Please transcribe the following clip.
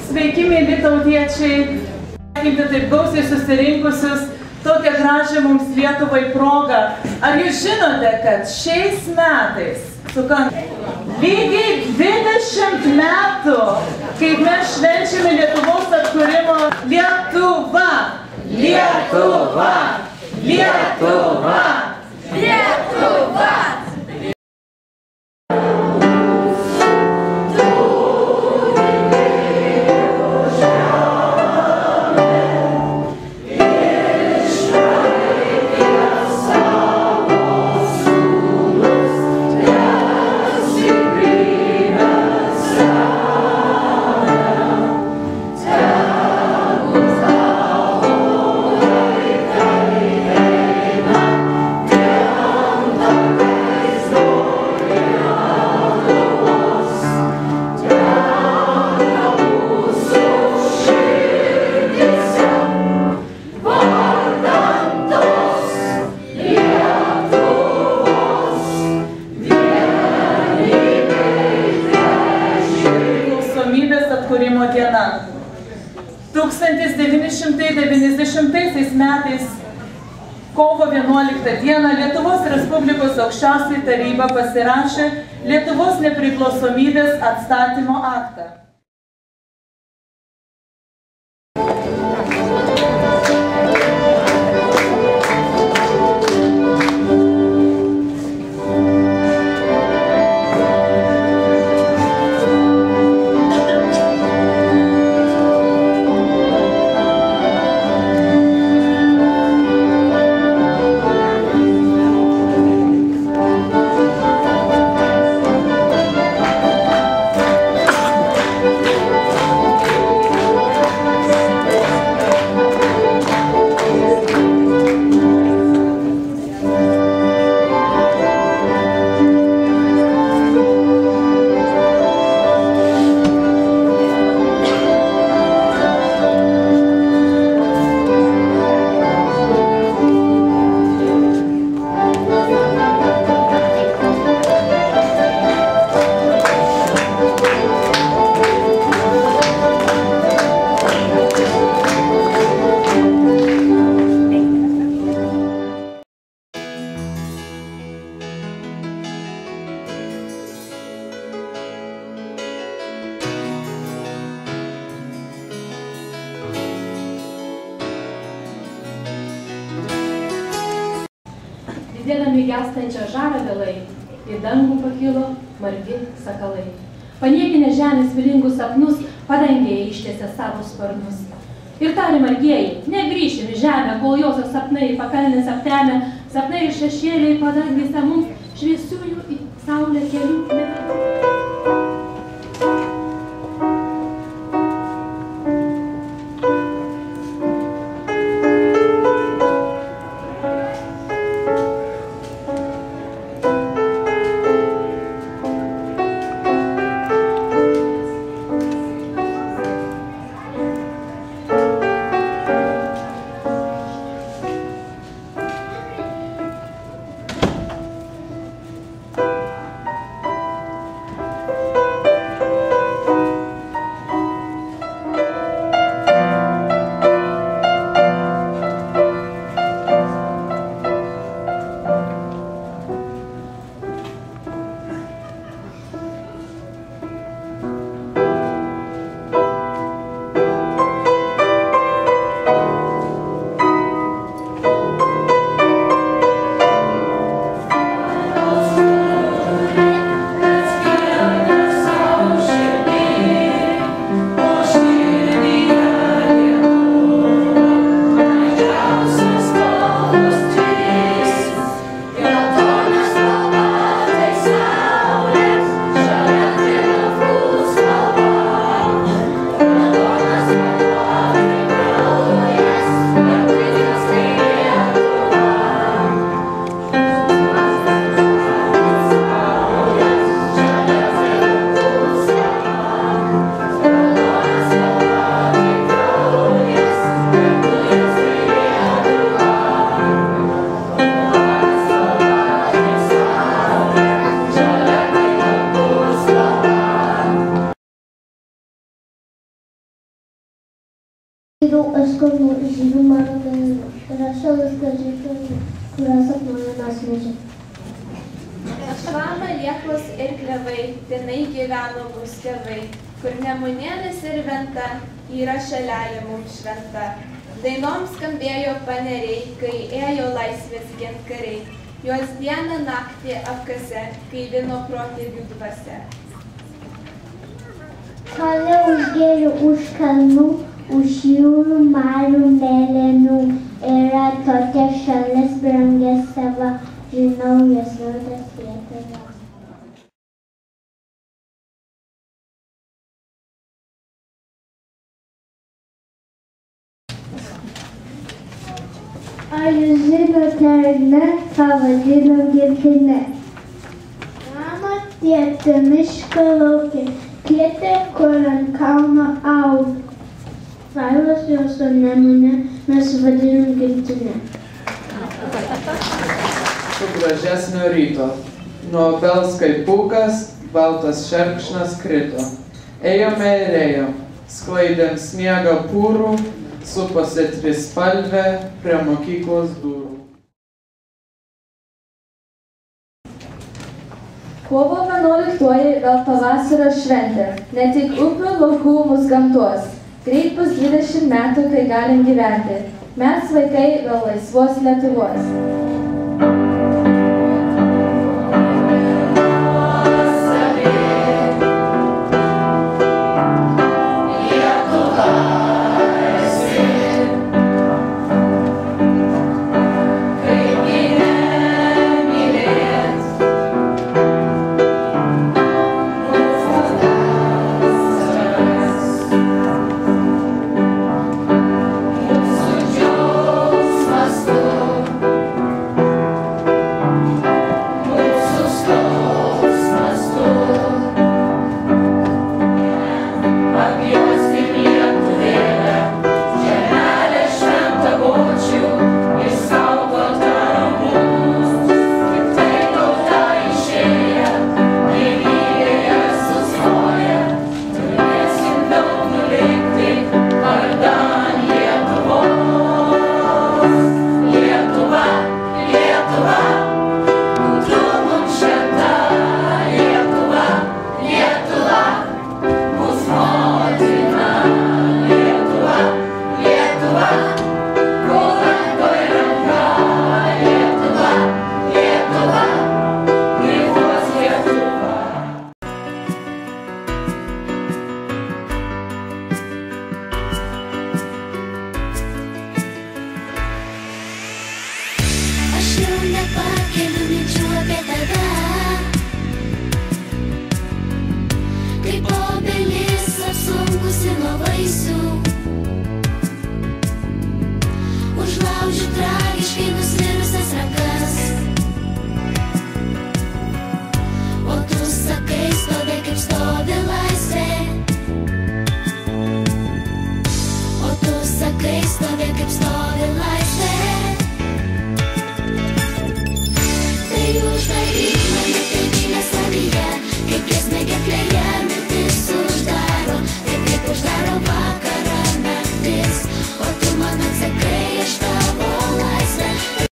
Sveiki, mėly tautiečiai, sveikinti taip gausiai susirinkusius tokią gražią mums Lietuvai progą. Ar jūs žinote, kad šiais metais sukanka lygiai 20 metų, kaip mes švenčiame Lietuvos atkūrimo Lietuva! Lietuva! Lietuva! Lietuva! Atkūrimo diena. 1990 metais kovo 11 dieną Lietuvos Respublikos aukščiausioji taryba pasirašė Lietuvos nepriklausomybės atstatymo aktą. Dėdami gęstančią žarą vėlai, į dangų pakilo margi sakalai. Paniekinę žemės vilingus sapnus, padangėje ištiesė savo sparnus. Ir tarė margieji, negrįšim į žemę, kol josios sapnai pakalnės aptemę, sapnai ir šešėliai padangėse mums šviesiųjų į saulę kelių nebėra. Skalnų žygių maro dainų. Yra šalis gražiai kalnų, kurias apnuoja mes medžiai. Šlama liepos ir klevai, tenai gyveno mūsų tėvai, kur Nemunėlis ir Venta yra šalelė mums šventa. Dainoms skambėjo paneriai, kai ėjo laisvės gintkariai, juos dieną naktį apkase, kai vino protėvių dvasia. Kalė užgėrių už kalnų, už jūrų marių mėlynų, yra tokia šalis brangia sava, žinau jos vardas Lietuvos. Ar jūs žinote ar ne, ką vadino gimtine? Mama tėtė miško laukė, tėtė, kur ant kalno auga. Vailos jos o Nemune mes vadinam gimtine. Su gražesnio ryto, nuo obels kaip pūkas, baltas šerkšnas krito. Ėjome ir ėjom, sklaidėm sniegą pūrų, suposi trispalvė prie mokyklos durų. Kovo 11-oji vėl pavasario šventė, ne tik upių, laukų mūsų gamtos. Greit bus 20 metų, kai galim gyventi. Mes vaikai vėl laisvos Lietuvos.